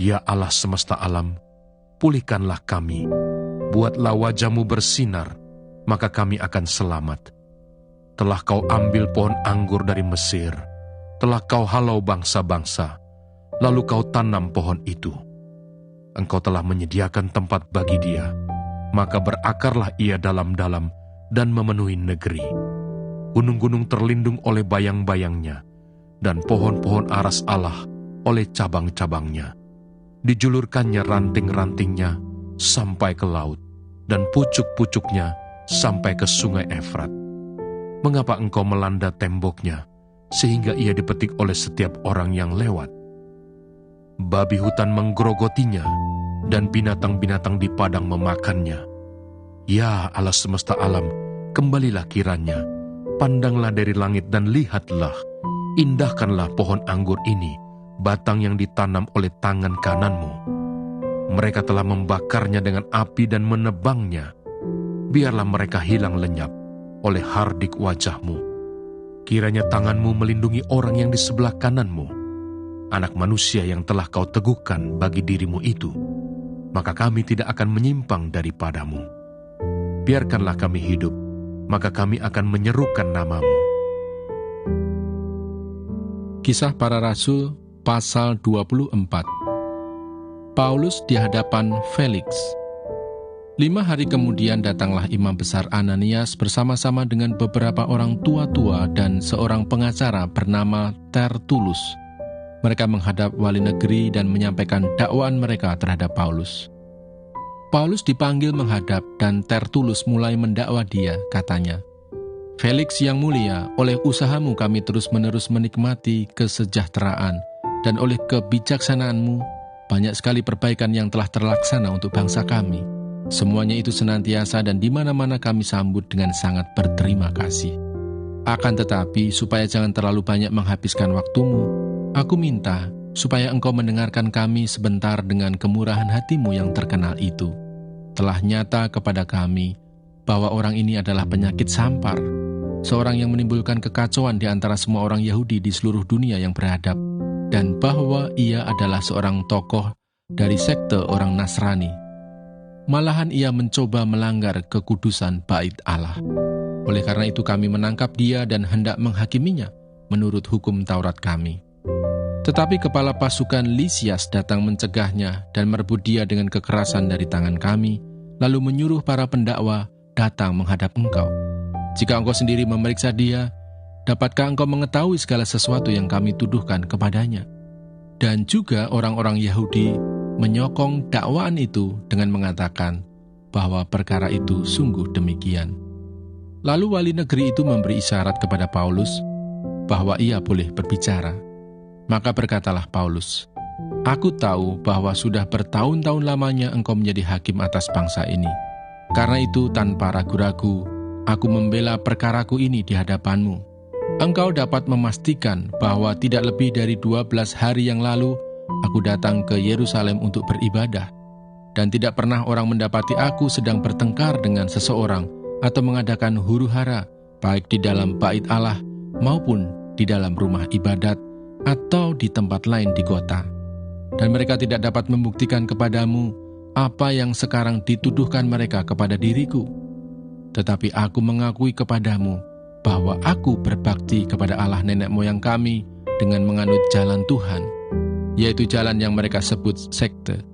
Ya Allah semesta alam, pulihkanlah kami. Buatlah wajah-Mu bersinar, maka kami akan selamat. Telah Kau ambil pohon anggur dari Mesir, telah Kau halau bangsa-bangsa, lalu Kau tanam pohon itu. Engkau telah menyediakan tempat bagi dia, maka berakarlah ia dalam-dalam dan memenuhi negeri. Gunung-gunung terlindung oleh bayang-bayangnya, dan pohon-pohon aras Allah oleh cabang-cabangnya. Dijulurkannya ranting-rantingnya sampai ke laut, dan pucuk-pucuknya sampai ke sungai Efrat. Mengapa Engkau melanda temboknya, sehingga ia dipetik oleh setiap orang yang lewat? Babi hutan menggerogotinya, dan binatang-binatang di padang memakannya. Ya Allah semesta alam, kembalilah kiranya, pandanglah dari langit dan lihatlah, indahkanlah pohon anggur ini, batang yang ditanam oleh tangan kanan-Mu. Mereka telah membakarnya dengan api dan menebangnya. Biarlah mereka hilang lenyap oleh hardik wajah-Mu. Kiranya tangan-Mu melindungi orang yang di sebelah kanan-Mu, anak manusia yang telah Kau teguhkan bagi diri-Mu itu, maka kami tidak akan menyimpang daripada-Mu. Biarkanlah kami hidup, maka kami akan menyerukan nama-Mu. Kisah Para Rasul Pasal 24. Paulus di hadapan Felix. 5 hari kemudian datanglah imam besar Ananias bersama-sama dengan beberapa orang tua-tua dan seorang pengacara bernama Tertulus. Mereka menghadap wali negeri dan menyampaikan dakwaan mereka terhadap Paulus. Paulus dipanggil menghadap dan Tertulus mulai mendakwa dia, katanya, "Felix yang mulia, oleh usahamu kami terus-menerus menikmati kesejahteraan, dan oleh kebijaksanaan-Mu, banyak sekali perbaikan yang telah terlaksana untuk bangsa kami. Semuanya itu senantiasa dan di mana-mana kami sambut dengan sangat berterima kasih. Akan tetapi, supaya jangan terlalu banyak menghabiskan waktumu, aku minta supaya engkau mendengarkan kami sebentar dengan kemurahan hati-Mu yang terkenal itu. Telah nyata kepada kami bahwa orang ini adalah penyakit sampar, seorang yang menimbulkan kekacauan di antara semua orang Yahudi di seluruh dunia yang beradab, dan bahwa ia adalah seorang tokoh dari sekte orang Nasrani. Malahan ia mencoba melanggar kekudusan bait Allah. Oleh karena itu kami menangkap dia dan hendak menghakiminya menurut hukum Taurat kami. Tetapi kepala pasukan Lisias datang mencegahnya dan merebut dia dengan kekerasan dari tangan kami, lalu menyuruh para pendakwa datang menghadap engkau. Jika engkau sendiri memeriksa dia, dapatkah engkau mengetahui segala sesuatu yang kami tuduhkan kepadanya?" Dan juga orang-orang Yahudi menyokong dakwaan itu dengan mengatakan bahwa perkara itu sungguh demikian. Lalu wali negeri itu memberi isyarat kepada Paulus bahwa ia boleh berbicara. Maka berkatalah Paulus, "Aku tahu bahwa sudah bertahun-tahun lamanya engkau menjadi hakim atas bangsa ini. Karena itu tanpa ragu-ragu, aku membela perkaraku ini di hadapan-Mu. Engkau dapat memastikan bahwa tidak lebih dari 12 hari yang lalu, aku datang ke Yerusalem untuk beribadah, dan tidak pernah orang mendapati aku sedang bertengkar dengan seseorang atau mengadakan huru-hara, baik di dalam bait Allah maupun di dalam rumah ibadat atau di tempat lain di kota. Dan mereka tidak dapat membuktikan kepadamu apa yang sekarang dituduhkan mereka kepada diriku. Tetapi aku mengakui kepadamu bahwa aku berbakti kepada Allah nenek moyang kami dengan menganut jalan Tuhan, yaitu jalan yang mereka sebut sekte.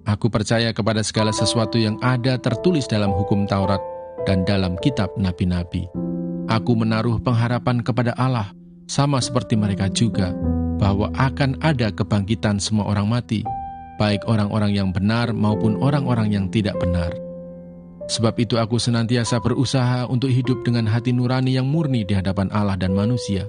Aku percaya kepada segala sesuatu yang ada tertulis dalam hukum Taurat dan dalam kitab nabi-nabi. Aku menaruh pengharapan kepada Allah, sama seperti mereka juga, bahwa akan ada kebangkitan semua orang mati, baik orang-orang yang benar maupun orang-orang yang tidak benar. Sebab itu aku senantiasa berusaha untuk hidup dengan hati nurani yang murni di hadapan Allah dan manusia.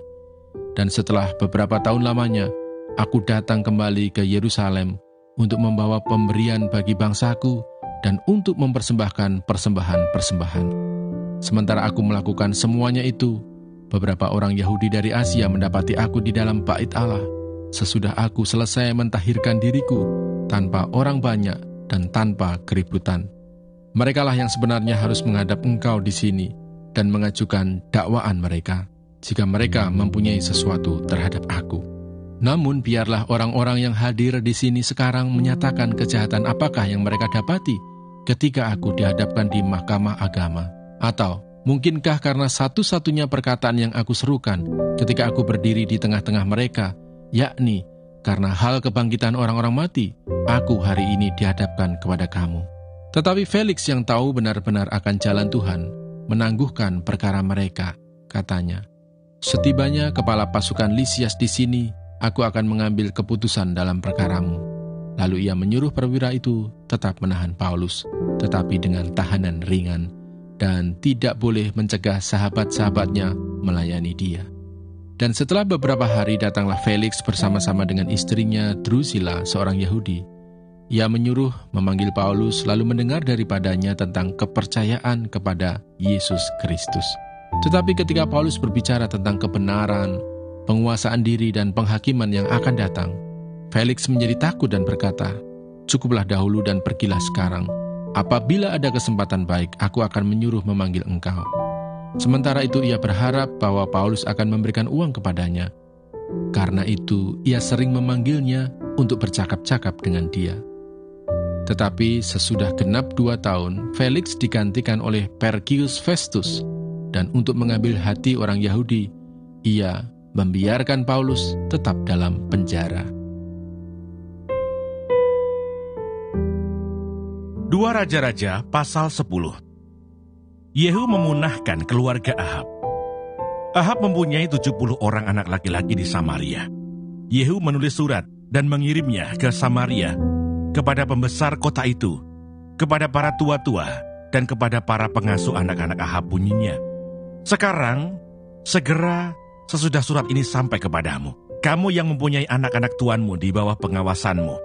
Dan setelah beberapa tahun lamanya, aku datang kembali ke Yerusalem untuk membawa pemberian bagi bangsaku dan untuk mempersembahkan persembahan-persembahan. Sementara aku melakukan semuanya itu, beberapa orang Yahudi dari Asia mendapati aku di dalam bait Allah, sesudah aku selesai mentahirkan diriku tanpa orang banyak dan tanpa keributan. Merekalah yang sebenarnya harus menghadap engkau di sini dan mengajukan dakwaan mereka, jika mereka mempunyai sesuatu terhadap aku. Namun biarlah orang-orang yang hadir di sini sekarang menyatakan kejahatan apakah yang mereka dapati ketika aku dihadapkan di mahkamah agama. Atau mungkinkah karena satu-satunya perkataan yang aku serukan ketika aku berdiri di tengah-tengah mereka, yakni karena hal kebangkitan orang-orang mati, aku hari ini dihadapkan kepada kamu. Tetapi Felix yang tahu benar-benar akan jalan Tuhan, menangguhkan perkara mereka, katanya, "Setibanya kepala pasukan Lisias di sini, aku akan mengambil keputusan dalam perkaramu." Lalu ia menyuruh perwira itu tetap menahan Paulus, tetapi dengan tahanan ringan, dan tidak boleh mencegah sahabat-sahabatnya melayani dia. Dan setelah beberapa hari datanglah Felix bersama-sama dengan istrinya Drusilla, seorang Yahudi. Ia menyuruh memanggil Paulus lalu mendengar daripadanya tentang kepercayaan kepada Yesus Kristus. Tetapi ketika Paulus berbicara tentang kebenaran, penguasaan diri dan penghakiman yang akan datang, Felix menjadi takut dan berkata, "Cukuplah dahulu dan pergilah sekarang. Apabila ada kesempatan baik, aku akan menyuruh memanggil engkau." Sementara itu ia berharap bahwa Paulus akan memberikan uang kepadanya. Karena itu ia sering memanggilnya untuk bercakap-cakap dengan dia. Tetapi sesudah genap 2 tahun, Felix digantikan oleh Porcius Festus, dan untuk mengambil hati orang Yahudi, ia membiarkan Paulus tetap dalam penjara. 2 Raja-Raja pasal 10. Yehu memunahkan keluarga Ahab. Ahab mempunyai 70 orang anak laki-laki di Samaria. Yehu menulis surat dan mengirimnya ke Samaria, kepada pembesar kota itu, kepada para tua-tua, dan kepada para pengasuh anak-anak Ahab bunyinya, "Sekarang, segera sesudah surat ini sampai kepadamu, kamu yang mempunyai anak-anak tuanmu di bawah pengawasanmu,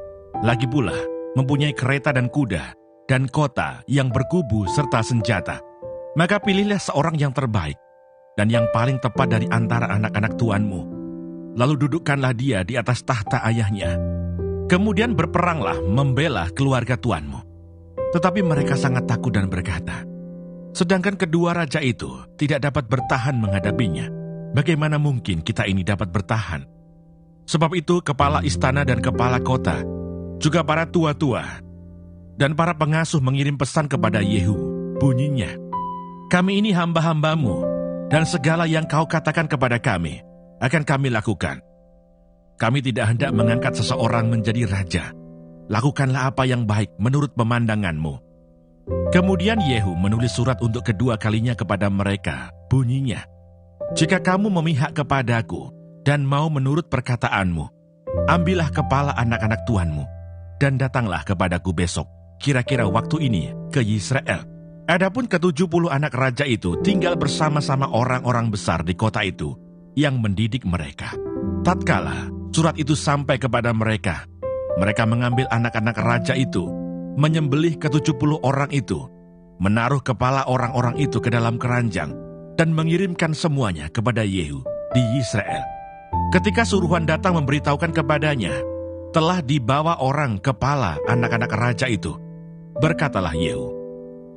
lagi pula mempunyai kereta dan kuda, dan kota yang berkubu serta senjata, maka pilihlah seorang yang terbaik dan yang paling tepat dari antara anak-anak tuanmu, lalu dudukkanlah dia di atas tahta ayahnya. Kemudian berperanglah membela keluarga tuanmu." Tetapi mereka sangat takut dan berkata, "Sedangkan kedua raja itu tidak dapat bertahan menghadapinya, bagaimana mungkin kita ini dapat bertahan?" Sebab itu kepala istana dan kepala kota, juga para tua-tua dan para pengasuh mengirim pesan kepada Yehu, bunyinya, "Kami ini hamba-hambamu, dan segala yang kau katakan kepada kami akan kami lakukan. Kami tidak hendak mengangkat seseorang menjadi raja. Lakukanlah apa yang baik menurut pemandanganmu." Kemudian Yehu menulis surat untuk kedua kalinya kepada mereka, bunyinya, "Jika kamu memihak kepadaku dan mau menurut perkataanmu, ambillah kepala anak-anak tuanmu, dan datanglah kepadaku besok, kira-kira waktu ini, ke Yisrael." Adapun ke-70 anak raja itu tinggal bersama-sama orang-orang besar di kota itu yang mendidik mereka. Tatkala surat itu sampai kepada mereka, mereka mengambil anak-anak raja itu, menyembelih ke-70 orang itu, menaruh kepala orang-orang itu ke dalam keranjang, dan mengirimkan semuanya kepada Yehu di Yisrael. Ketika suruhan datang memberitahukan kepadanya, telah dibawa orang kepala anak-anak raja itu, berkatalah Yehu,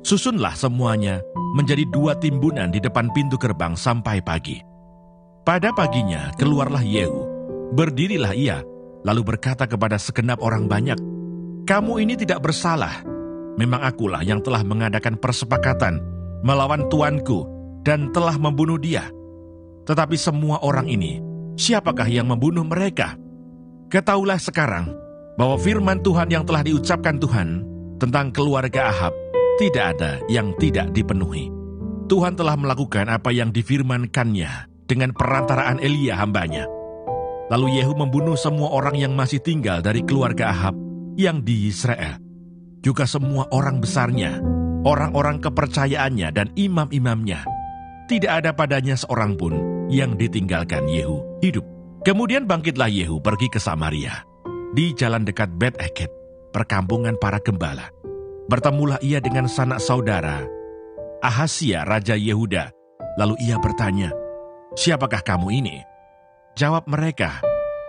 "Susunlah semuanya menjadi 2 timbunan di depan pintu gerbang sampai pagi." Pada paginya keluarlah Yehu, berdirilah ia, lalu berkata kepada segenap orang banyak, "Kamu ini tidak bersalah. Memang akulah yang telah mengadakan persepakatan melawan tuanku dan telah membunuh dia. Tetapi semua orang ini, siapakah yang membunuh mereka? Ketahuilah sekarang bahwa firman Tuhan yang telah diucapkan Tuhan tentang keluarga Ahab tidak ada yang tidak dipenuhi. Tuhan telah melakukan apa yang difirmankannya dengan perantaraan Elia hambanya." Lalu Yehu membunuh semua orang yang masih tinggal dari keluarga Ahab yang di Yisrael, juga semua orang besarnya, orang-orang kepercayaannya dan imam-imamnya. Tidak ada padanya seorang pun yang ditinggalkan Yehu hidup. Kemudian bangkitlah Yehu pergi ke Samaria, di jalan dekat Bet-Eket, perkampungan para gembala. Bertemulah ia dengan sanak saudara Ahazia Raja Yehuda. Lalu ia bertanya, "Siapakah kamu ini?" Jawab mereka,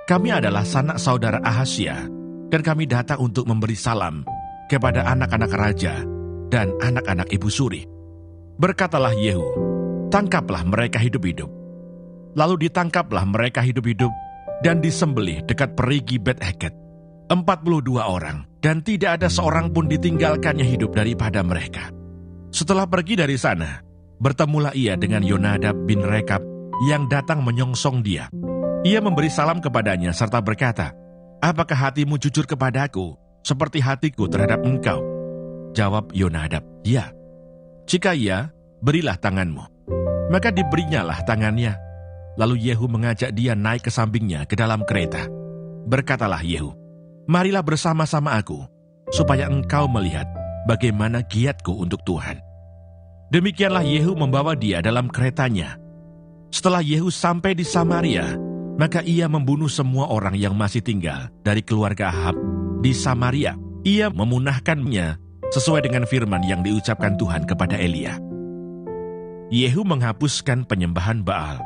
"Kami adalah sanak saudara Ahazia, dan kami datang untuk memberi salam kepada anak-anak raja dan anak-anak ibu suri." Berkatalah Yehu, "Tangkaplah mereka hidup-hidup." Lalu ditangkaplah mereka hidup-hidup dan disembelih dekat perigi Bet-Heket. 42 orang, dan tidak ada seorang pun ditinggalkannya hidup daripada mereka. Setelah pergi dari sana, bertemulah ia dengan Yonadab bin Rekab yang datang menyongsong dia. Ia memberi salam kepadanya serta berkata, "Apakah hatimu jujur kepadaku seperti hatiku terhadap engkau?" Jawab Yonadab, "Ya." "Jika iya, berilah tanganmu." Maka diberinyalah tangannya. Lalu Yehu mengajak dia naik ke sampingnya ke dalam kereta. Berkatalah Yehu, "Marilah bersama-sama aku, supaya engkau melihat bagaimana giatku untuk Tuhan." Demikianlah Yehu membawa dia dalam keretanya. Setelah Yehu sampai di Samaria, maka ia membunuh semua orang yang masih tinggal dari keluarga Ahab di Samaria. Ia memunahkannya sesuai dengan firman yang diucapkan Tuhan kepada Elia. Yehu menghapuskan penyembahan Baal.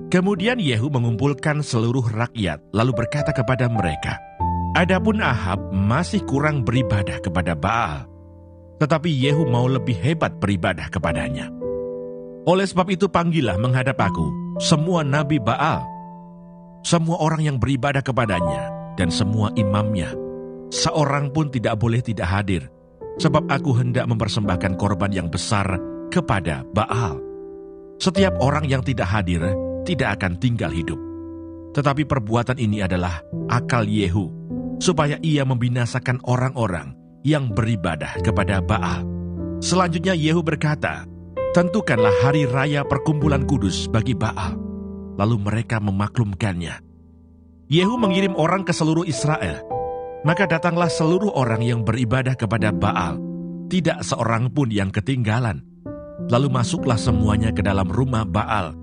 Kemudian Yehu mengumpulkan seluruh rakyat, lalu berkata kepada mereka, "Adapun Ahab masih kurang beribadah kepada Baal, tetapi Yehu mau lebih hebat beribadah kepadanya. Oleh sebab itu panggillah menghadap aku semua nabi Baal, semua orang yang beribadah kepadanya, dan semua imamnya. Seorang pun tidak boleh tidak hadir, sebab aku hendak mempersembahkan korban yang besar kepada Baal. Setiap orang yang tidak hadir tidak akan tinggal hidup. Tetapi perbuatan ini adalah akal Yehu, supaya ia membinasakan orang-orang yang beribadah kepada Baal." Selanjutnya Yehu berkata, "Tentukanlah hari raya perkumpulan kudus bagi Baal." Lalu mereka memaklumkannya. Yehu mengirim orang ke seluruh Israel. Maka datanglah seluruh orang yang beribadah kepada Baal, tidak seorang pun yang ketinggalan. Lalu masuklah semuanya ke dalam rumah Baal,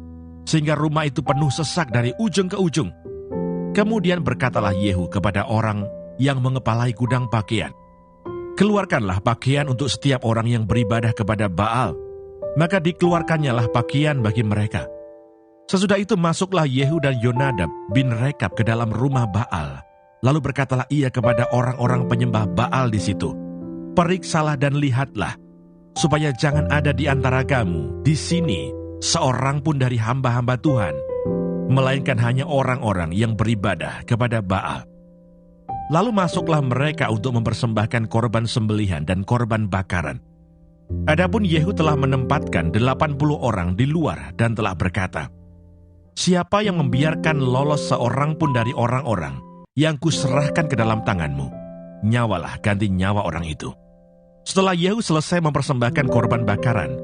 sehingga rumah itu penuh sesak dari ujung ke ujung. Kemudian berkatalah Yehu kepada orang yang mengepalai gudang pakaian, "Keluarkanlah pakaian untuk setiap orang yang beribadah kepada Baal." Maka dikeluarkannyalah pakaian bagi mereka. Sesudah itu masuklah Yehu dan Yonadab bin Rekab ke dalam rumah Baal. Lalu berkatalah ia kepada orang-orang penyembah Baal di situ, "Periksalah dan lihatlah, supaya jangan ada di antara kamu di sini seorang pun dari hamba-hamba Tuhan, melainkan hanya orang-orang yang beribadah kepada Baal." Lalu masuklah mereka untuk mempersembahkan korban sembelihan dan korban bakaran. Adapun Yehu telah menempatkan 80 orang di luar dan telah berkata, "Siapa yang membiarkan lolos seorang pun dari orang-orang yang kuserahkan ke dalam tanganmu, nyawalah ganti nyawa orang itu." Setelah Yehu selesai mempersembahkan korban bakaran,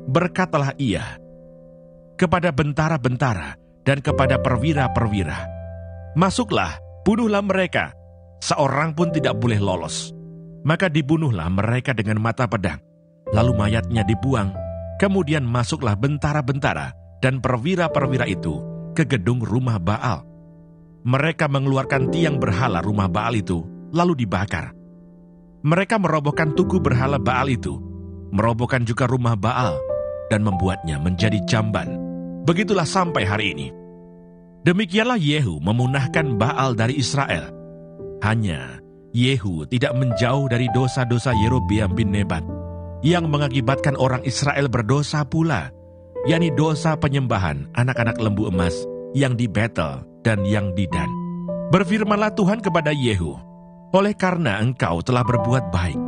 berkatalah ia kepada bentara-bentara dan kepada perwira-perwira, "Masuklah, bunuhlah mereka, seorang pun tidak boleh lolos." Maka dibunuhlah mereka dengan mata pedang, lalu mayatnya dibuang. Kemudian masuklah bentara-bentara dan perwira-perwira itu ke gedung rumah Baal. Mereka mengeluarkan tiang berhala rumah Baal itu, lalu dibakar. Mereka merobohkan tugu berhala Baal itu, merobohkan juga rumah Baal, dan membuatnya menjadi jamban. Begitulah sampai hari ini. Demikianlah Yehu memunahkan Baal dari Israel. Hanya Yehu tidak menjauh dari dosa-dosa Yerobeam bin Nebat, yang mengakibatkan orang Israel berdosa pula, yakni dosa penyembahan anak-anak lembu emas yang di Betel dan yang di Dan. Berfirmanlah Tuhan kepada Yehu, "Oleh karena engkau telah berbuat baik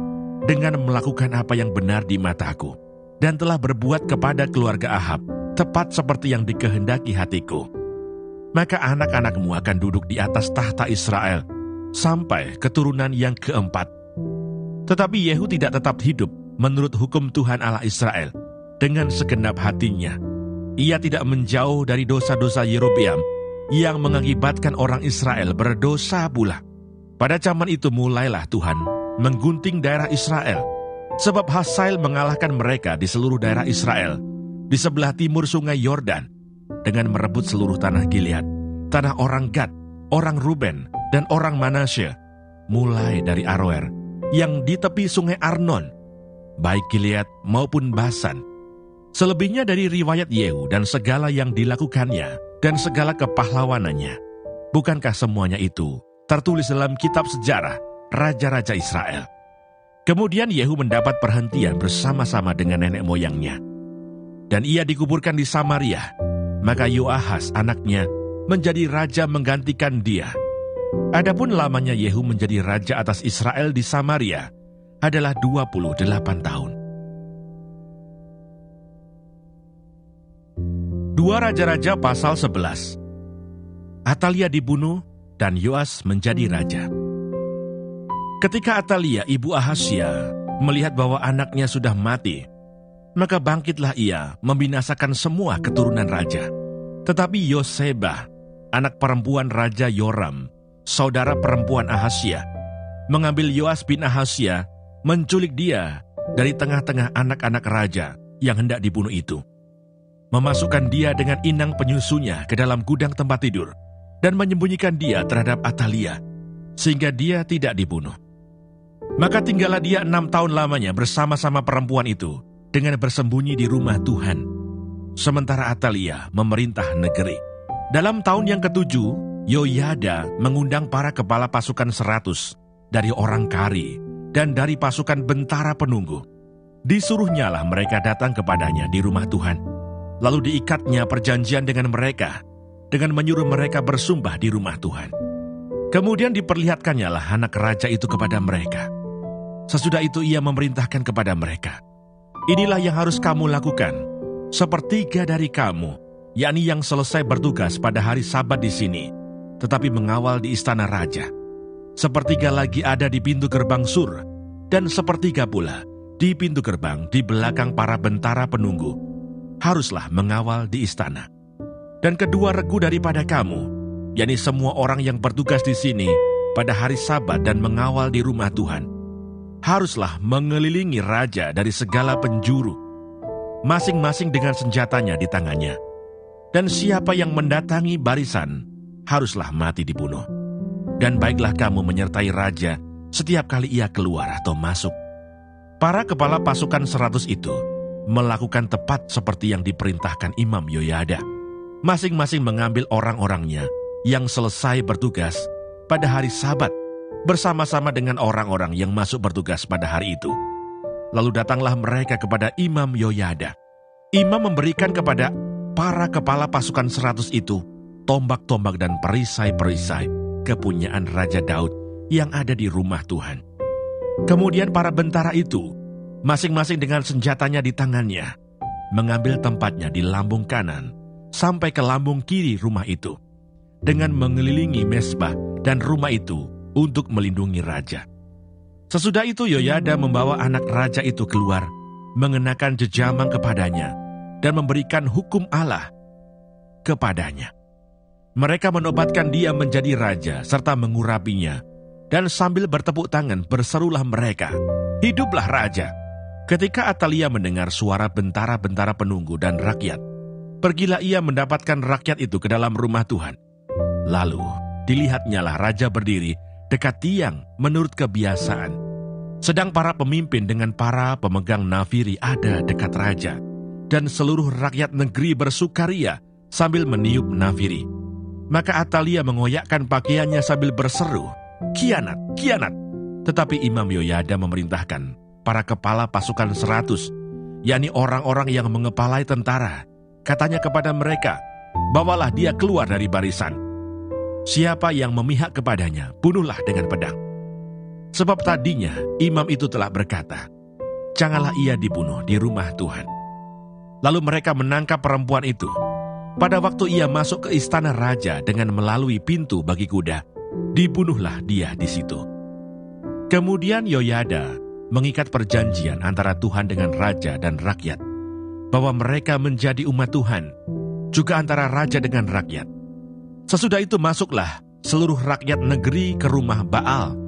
dengan melakukan apa yang benar di mataku, dan telah berbuat kepada keluarga Ahab tepat seperti yang dikehendaki hatiku, maka anak-anakmu akan duduk di atas tahta Israel sampai keturunan yang keempat." Tetapi Yehu tidak tetap hidup menurut hukum Tuhan Allah Israel dengan segenap hatinya. Ia tidak menjauh dari dosa-dosa Yerobeam yang mengakibatkan orang Israel berdosa pula. Pada zaman itu mulailah Tuhan menggunting daerah Israel, sebab Hazael mengalahkan mereka di seluruh daerah Israel, di sebelah timur sungai Yordan, dengan merebut seluruh tanah Gilead, tanah orang Gad, orang Ruben, dan orang Manasye, mulai dari Aroer, yang di tepi sungai Arnon, baik Gilead maupun Basan. Selebihnya dari riwayat Yehu dan segala yang dilakukannya, dan segala kepahlawanannya, bukankah semuanya itu tertulis dalam kitab sejarah Raja-Raja Israel? Kemudian Yehu mendapat perhentian bersama-sama dengan nenek moyangnya, dan ia dikuburkan di Samaria. Maka Yoahas anaknya menjadi raja menggantikan dia. Adapun lamanya Yehu menjadi raja atas Israel di Samaria adalah 28 tahun. 2 Raja-Raja pasal 11. Atalia dibunuh dan Yoas menjadi raja. Ketika Atalia ibu Ahazia melihat bahwa anaknya sudah mati, maka bangkitlah ia membinasakan semua keturunan raja. Tetapi Yosebah, anak perempuan Raja Yoram, saudara perempuan Ahazia, mengambil Yoas bin Ahazia, menculik dia dari tengah-tengah anak-anak raja yang hendak dibunuh itu. Memasukkan dia dengan inang penyusunya ke dalam gudang tempat tidur, dan menyembunyikan dia terhadap Atalia, sehingga dia tidak dibunuh. Maka tinggallah dia 6 tahun lamanya bersama-sama perempuan itu, dengan bersembunyi di rumah Tuhan. Sementara Atalia memerintah negeri. Dalam tahun yang ke-7, Yoyada mengundang para kepala pasukan 100 dari orang Kari dan dari pasukan bentara penunggu. Disuruhnyalah mereka datang kepadanya di rumah Tuhan. Lalu diikatnya perjanjian dengan mereka, dengan menyuruh mereka bersumpah di rumah Tuhan. Kemudian diperlihatkannya lah anak raja itu kepada mereka. Sesudah itu ia memerintahkan kepada mereka, inilah yang harus kamu lakukan. Sepertiga dari kamu, yakni yang selesai bertugas pada hari Sabat di sini, tetapi mengawal di istana raja. Sepertiga lagi ada di pintu gerbang sur, dan sepertiga pula di pintu gerbang di belakang para bentara penunggu, haruslah mengawal di istana. Dan kedua regu daripada kamu, yakni semua orang yang bertugas di sini pada hari Sabat dan mengawal di rumah Tuhan, haruslah mengelilingi raja dari segala penjuru, masing-masing dengan senjatanya di tangannya. Dan siapa yang mendatangi barisan, haruslah mati dibunuh. Dan baiklah kamu menyertai raja setiap kali ia keluar atau masuk. Para kepala pasukan 100 itu melakukan tepat seperti yang diperintahkan Imam Yoyada. Masing-masing mengambil orang-orangnya yang selesai bertugas pada hari Sabat, bersama-sama dengan orang-orang yang masuk bertugas pada hari itu. Lalu datanglah mereka kepada Imam Yoyada. Imam memberikan kepada para kepala pasukan 100 itu tombak-tombak dan perisai-perisai kepunyaan Raja Daud yang ada di rumah Tuhan. Kemudian para bentara itu, masing-masing dengan senjatanya di tangannya, mengambil tempatnya di lambung kanan sampai ke lambung kiri rumah itu, dengan mengelilingi mezbah dan rumah itu untuk melindungi raja. Sesudah itu Yoyada membawa anak raja itu keluar, mengenakan jejamang kepadanya, dan memberikan hukum Allah kepadanya. Mereka menobatkan dia menjadi raja serta mengurapinya, dan sambil bertepuk tangan berserulah mereka, "Hiduplah raja!" Ketika Atalia mendengar suara bentara-bentara penunggu dan rakyat, pergilah ia mendapatkan rakyat itu ke dalam rumah Tuhan. Lalu dilihatnyalah raja berdiri dekat tiang menurut kebiasaan, sedang para pemimpin dengan para pemegang nafiri ada dekat raja, dan seluruh rakyat negeri bersukaria sambil meniup nafiri. Maka Atalia mengoyakkan pakaiannya sambil berseru, "Kianat, kianat!" Tetapi Imam Yoyada memerintahkan para kepala pasukan 100, yakni orang-orang yang mengepalai tentara, katanya kepada mereka, "Bawalah dia keluar dari barisan. Siapa yang memihak kepadanya, bunuhlah dengan pedang." Sebab tadinya imam itu telah berkata, "Janganlah ia dibunuh di rumah Tuhan." Lalu mereka menangkap perempuan itu. Pada waktu ia masuk ke istana raja dengan melalui pintu bagi kuda, dibunuhlah dia di situ. Kemudian Yoyada mengikat perjanjian antara Tuhan dengan raja dan rakyat, bahwa mereka menjadi umat Tuhan, juga antara raja dengan rakyat. Sesudah itu masuklah seluruh rakyat negeri ke rumah Baal,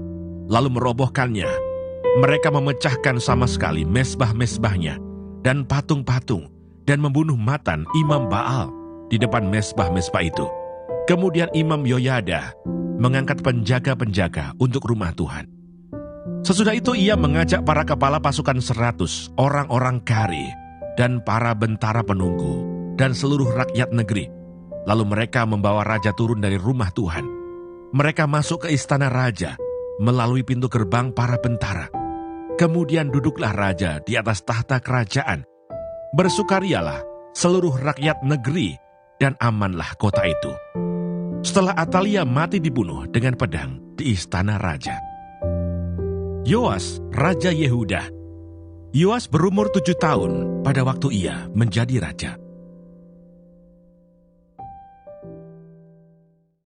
lalu merobohkannya. Mereka memecahkan sama sekali mezbah-mezbahnya dan patung-patung, dan membunuh Matan imam Baal di depan mezbah-mezbah itu. Kemudian Imam Yoyada mengangkat penjaga-penjaga untuk rumah Tuhan. Sesudah itu ia mengajak para kepala pasukan 100, orang-orang Kari, dan para bentara penunggu, dan seluruh rakyat negeri. Lalu mereka membawa raja turun dari rumah Tuhan. Mereka masuk ke istana raja, melalui pintu gerbang para bentara. Kemudian duduklah raja di atas tahta kerajaan. Bersukarialah seluruh rakyat negeri, dan amanlah kota itu. setelah Atalia mati dibunuh dengan pedang di istana raja. Yoas, Raja Yehuda. Yoas berumur 7 tahun pada waktu ia menjadi raja.